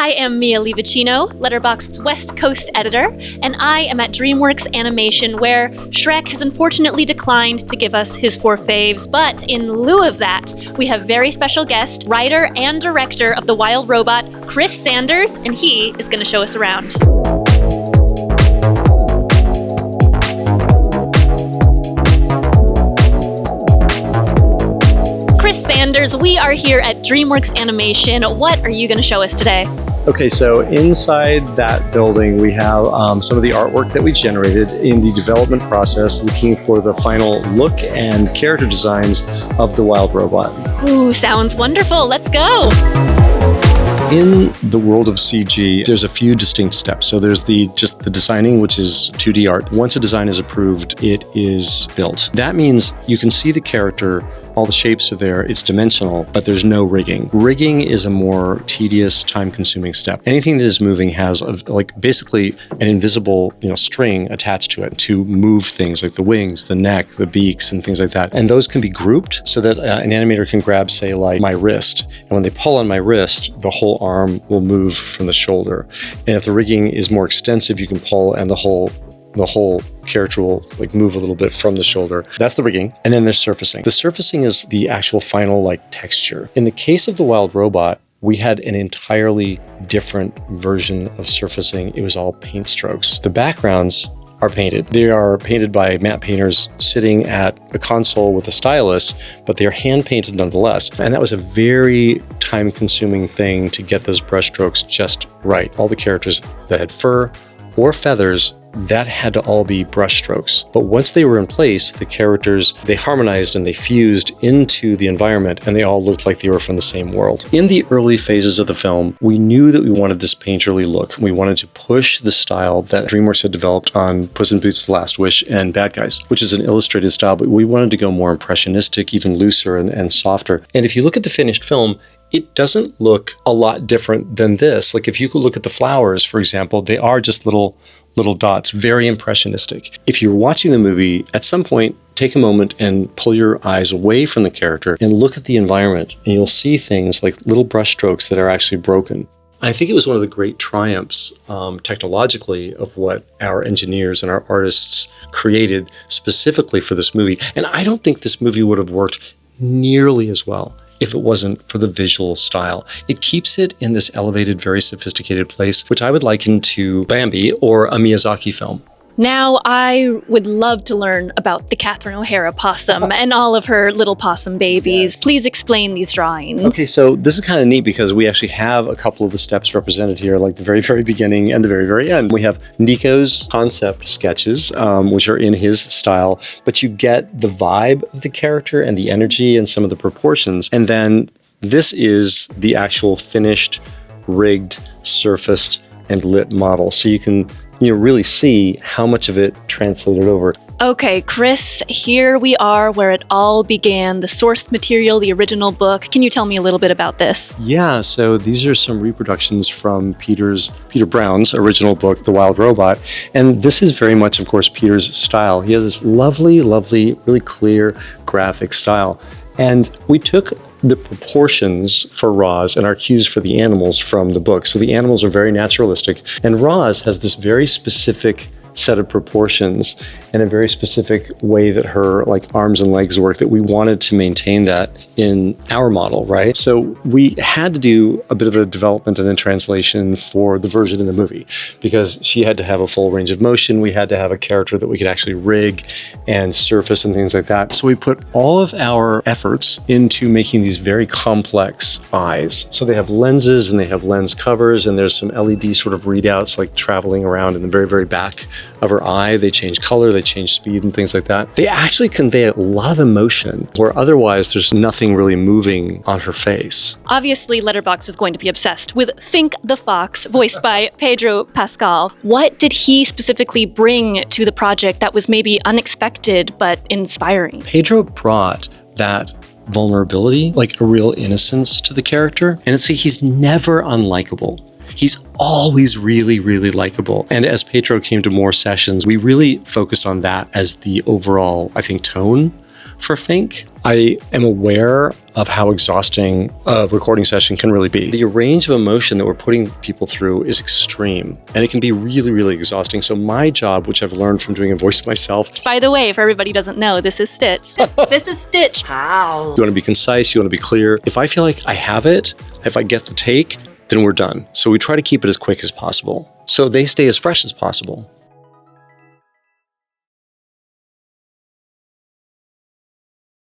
I am Mia Lee Vicino, Letterboxd's West Coast editor, and I am at DreamWorks Animation, where Shrek has unfortunately declined to give us his 4 faves. But in lieu of that, we have very special guest, writer and director of The Wild Robot, Kris Sanders, and he is going to show us around. Kris Sanders, we are here at DreamWorks Animation. What are you going to show us today? Okay, so inside that building, we have some of the artwork that we generated in the development process, looking for the final look and character designs of the Wild Robot. Ooh, sounds wonderful. Let's go. In the world of CG, there's a few distinct steps. So there's just the designing, which is 2D art. Once a design is approved, it is built. That means you can see the character, all the shapes are there, it's dimensional, but there's no rigging. Rigging is a more tedious, time-consuming step. Anything that is moving has basically an invisible string attached to it to move things like the wings, the neck, the beaks, and things like that. And those can be grouped so that an animator can grab, say, like my wrist. And when they pull on my wrist, the whole arm will move from the shoulder. And if the rigging is more extensive, you can pull and the whole character will move a little bit from the shoulder. That's the rigging. And then there's surfacing. The surfacing is the actual final texture. In the case of the Wild Robot, we had an entirely different version of surfacing. It was all paint strokes. The backgrounds are painted. They are painted by matte painters sitting at a console with a stylus, but they are hand painted nonetheless. And that was a very time-consuming thing to get those brush strokes just right. All the characters that had fur or feathers, that had to all be brush strokes. But once they were in place, the characters, they harmonized and they fused into the environment, and they all looked like they were from the same world. In the early phases of the film, we knew that we wanted this painterly look. We wanted to push the style that DreamWorks had developed on Puss in Boots: The Last Wish and Bad Guys, which is an illustrated style, but we wanted to go more impressionistic, even looser and softer. And if you look at the finished film, it doesn't look a lot different than this. If you could look at the flowers, for example, they are just little dots, very impressionistic. If you're watching the movie, at some point, take a moment and pull your eyes away from the character and look at the environment, and you'll see things like little brush strokes that are actually broken. I think it was one of the great triumphs technologically of what our engineers and our artists created specifically for this movie. And I don't think this movie would have worked nearly as well if it wasn't for the visual style. It keeps it in this elevated, very sophisticated place, which I would liken to Bambi or a Miyazaki film. Now, I would love to learn about the Catherine O'Hara possum and all of her little possum babies. Yes. Please explain these drawings. Okay, so this is kind of neat because we actually have a couple of the steps represented here, like the very, very beginning and the very, very end. We have Nico's concept sketches, which are in his style, but you get the vibe of the character and the energy and some of the proportions. And then this is the actual finished, rigged, surfaced, and lit model. So you can really see how much of it translated over. Okay, Kris, here we are where it all began, the source material, the original book. Can you tell me a little bit about this? Yeah, so these are some reproductions from Peter Brown's original book, The Wild Robot. And this is very much, of course, Peter's style. He has this lovely, lovely, really clear graphic style. And we took the proportions for Roz and our cues for the animals from the book. So the animals are very naturalistic. And Roz has this very specific set of proportions and a very specific way that her arms and legs work that we wanted to maintain that in our model, right? So we had to do a bit of a development and a translation for the version in the movie because she had to have a full range of motion. We had to have a character that we could actually rig and surface and things like that. So we put all of our efforts into making these very complex eyes. So they have lenses and they have lens covers, and there's some LED sort of readouts traveling around in the very, very back of her eye. They change color, they change speed and things like that. They actually convey a lot of emotion where otherwise there's nothing really moving on her face. Obviously, Letterboxd is going to be obsessed with Fink the Fox, voiced by Pedro Pascal. What did he specifically bring to the project that was maybe unexpected but inspiring? Pedro brought that vulnerability, a real innocence to the character. And he's never unlikable. He's always really, really likable. And as Pedro came to more sessions, we really focused on that as the overall, I think, tone for Fink. I am aware of how exhausting a recording session can really be. The range of emotion that we're putting people through is extreme, and it can be really, really exhausting. So my job, which I've learned from doing a voice myself. By the way, if everybody doesn't know, this is Stitch. This is Stitch. How? You want to be concise, you want to be clear. If I feel like I have it, if I get the take, then we're done. So we try to keep it as quick as possible, so they stay as fresh as possible.